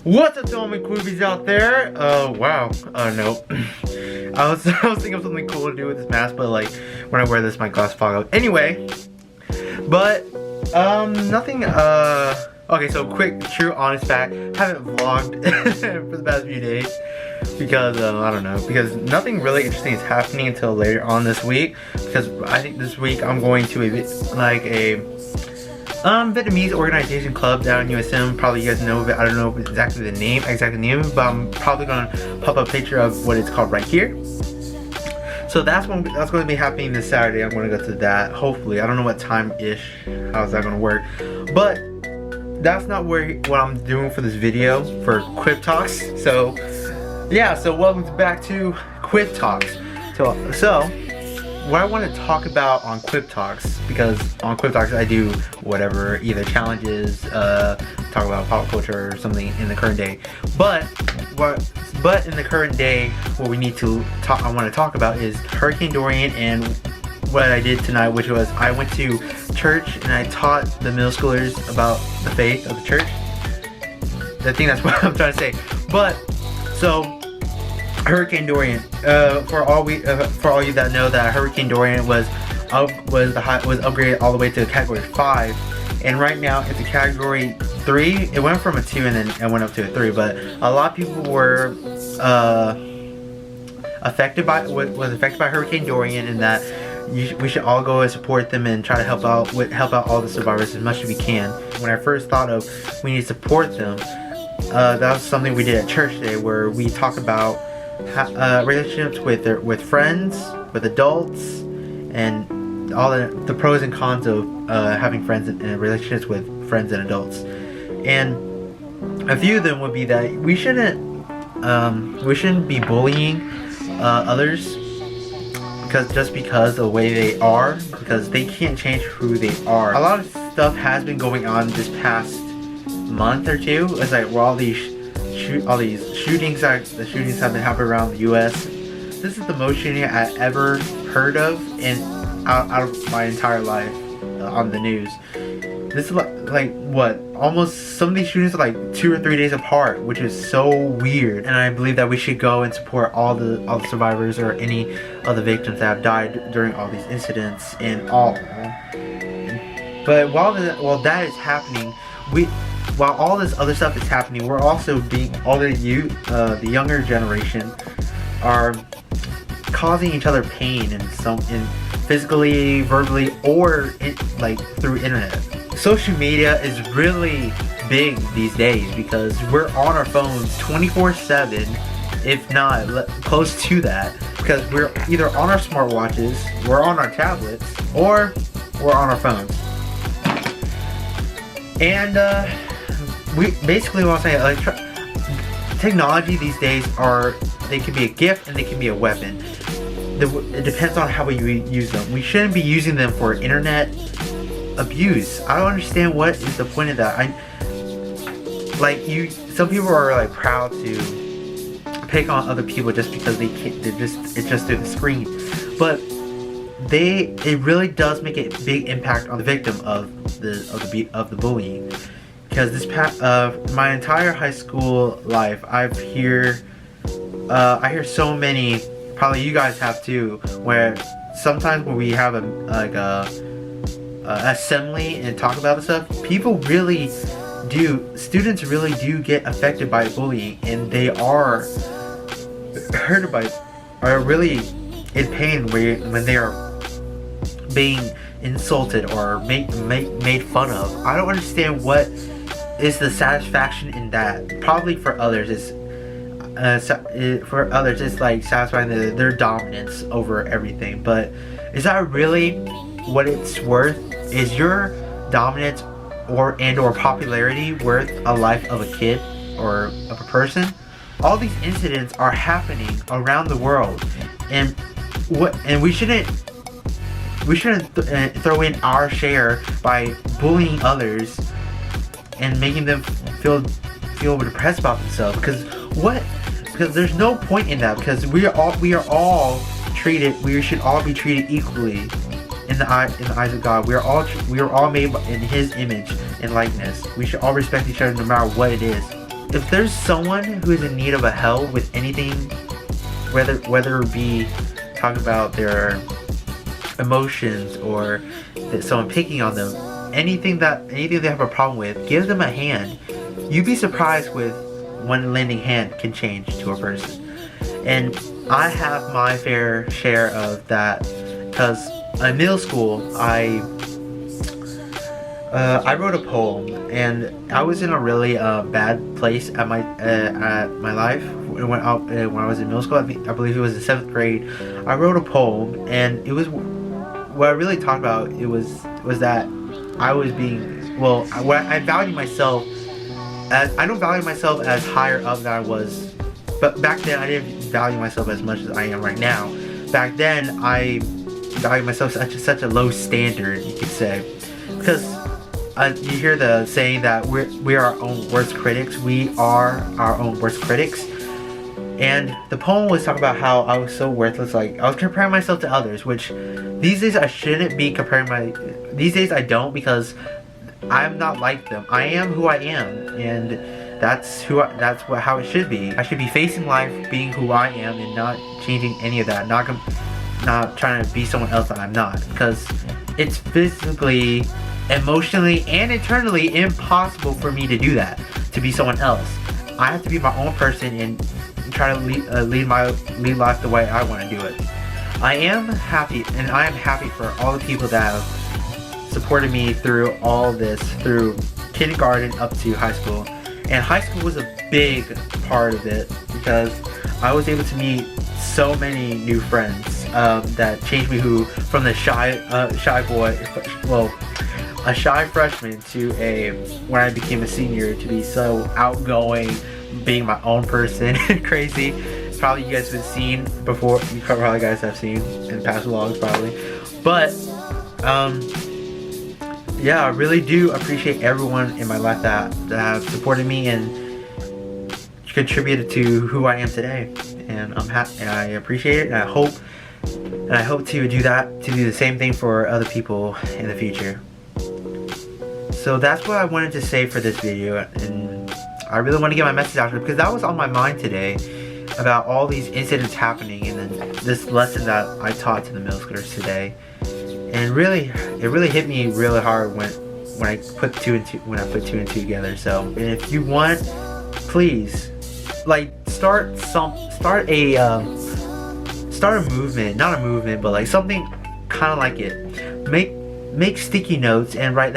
What's up to all my Quibbies out there? Wow. No. I was thinking of something cool to do with this mask, but like when I wear this my glasses fog out. Anyway. But nothing okay, so quick true honest fact, haven't vlogged for the past few days because I don't know, because nothing really interesting is happening until later on this week, because I think this week I'm going to a Vietnamese organization club down in USM. Probably you guys know of it. I don't know exactly the name, but I'm probably gonna pop a picture of what it's called right here. So that's going to be happening this Saturday. I'm going to go to that. Hopefully, I don't know what time-ish. How's that going to work? But that's not what I'm doing for this video for Quib Talks. So yeah. So welcome back to Quib Talks. So what I want to talk about on Quib Talks, because on Quib Talks I do whatever, either challenges, talk about pop culture or something in the current day. But in the current day, what we need to talk, I want to talk about is Hurricane Dorian and what I did tonight, which was I went to church and I taught the middle schoolers about the faith of the church. I think that's what I'm trying to say. But so Hurricane Dorian, for all you that know, that Hurricane Dorian was upgraded all the way to Category 5, and right now it's a Category 3. It went from a 2 and then it went up to a 3, but a lot of people were affected by Hurricane Dorian, and that we should all go and support them and try to help out all the survivors as much as we can. When I first thought of we need to support them, that was something we did at church today, where we talk about relationships with friends, with adults, and all the pros and cons of having friends and relationships with friends and adults. And a few of them would be that we shouldn't be bullying others just because of the way they are, because they can't change who they are. A lot of stuff has been going on this past month or two. It's like where all these shootings have been happening around the U.S. This is the most shooting I ever heard of out of my entire life on the news. This is like what, almost, some of these shootings are like 2 or 3 days apart, which is so weird. And I believe that we should go and support all the survivors or any of the victims that have died during all these incidents and all. But while that is happening, while all this other stuff is happening, we're also the younger generation are causing each other pain in physically, verbally, or like through internet. Social media is really big these days because we're on our phones 24/7, if not close to that, because we're either on our smartwatches, we're on our tablets, or we're on our phones. And we basically want to say, like, technology these days they can be a gift and they can be a weapon. It depends on how we use them. We shouldn't be using them for internet abuse. I don't understand what is the point of that. Some people are like proud to pick on other people just because it's just through the screen, but it really does make a big impact on the victim of the bullying. Because my entire high school life, I hear so many, probably you guys have too, where sometimes when we have a assembly and talk about this stuff, students really do get affected by bullying, and they are really in pain when they are being insulted or made fun of. I don't understand what is the satisfaction in that. Probably for others it's like satisfying their dominance over everything, but is that really what it's worth? Is your dominance or popularity worth a life of a kid or of a person? All these incidents are happening around the world, and we shouldn't throw in our share by bullying others and making them feel depressed about themselves. Because there's no point in that, because we should all be treated equally in the eyes of God. We are all made in His image and likeness. We should all respect each other no matter what it is. if there's someone who's in need of a help with anything, whether it be talking about their emotions or that someone picking on them, anything they have a problem with, give them a hand. You'd be surprised with one lending hand can change to a person. And I have my fair share of that, because in middle school I wrote a poem, and I was in a really bad place at my life when I was in middle school. I believe it was in 7th grade. I wrote a poem, and it was what I really talked about. It was that I was being, well, I value myself as, I don't value myself as higher up than I was, but back then I didn't value myself as much as I am right now. Back then I value myself such a low standard, you could say, because you hear the saying that we are our own worst critics. We are our own worst critics. And the poem was talking about how I was so worthless. Like, I was comparing myself to others, which these days I shouldn't be comparing these days I don't, because I'm not like them. I am who I am, and that's how it should be. I should be facing life being who I am and not changing any of that. Not trying to be someone else that I'm not, because it's physically, emotionally, and internally impossible for me to do that, to be someone else. I have to be my own person and try to lead life the way I want to do it. I am happy for all the people that have supported me through all this, through kindergarten up to high school. And high school was a big part of it, because I was able to meet so many new friends that changed me, from the shy boy, well, a shy freshman, to when I became a senior, to be so outgoing, being my own person, crazy. Probably you guys have seen before. You probably guys have seen in past vlogs, probably. But yeah, I really do appreciate everyone in my life that have supported me and contributed to who I am today. And I'm happy, and I appreciate it, and I hope to do the same thing for other people in the future. So that's what I wanted to say for this video, and I really want to get my message out there, because that was on my mind today, about all these incidents happening, and then this lesson that I taught to the middle schoolers today. And really, it really hit me really hard when I put two and two together. So, and if you want, please, like, start a movement, not a movement, but like something kind of like it. Make sticky notes and write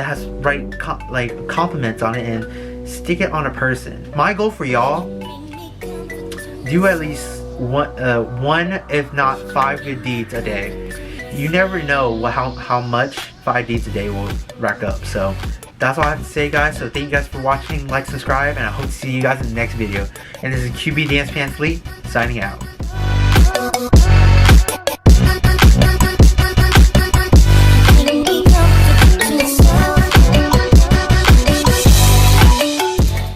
compliments on it and stick it on a person. My goal for y'all: do at least one, if not 5 good deeds a day. You never know how much 5 deeds a day will rack up. So that's all I have to say, guys. So thank you guys for watching, like, subscribe, and I hope to see you guys in the next video. And this is QB Dance Pants Lee signing out.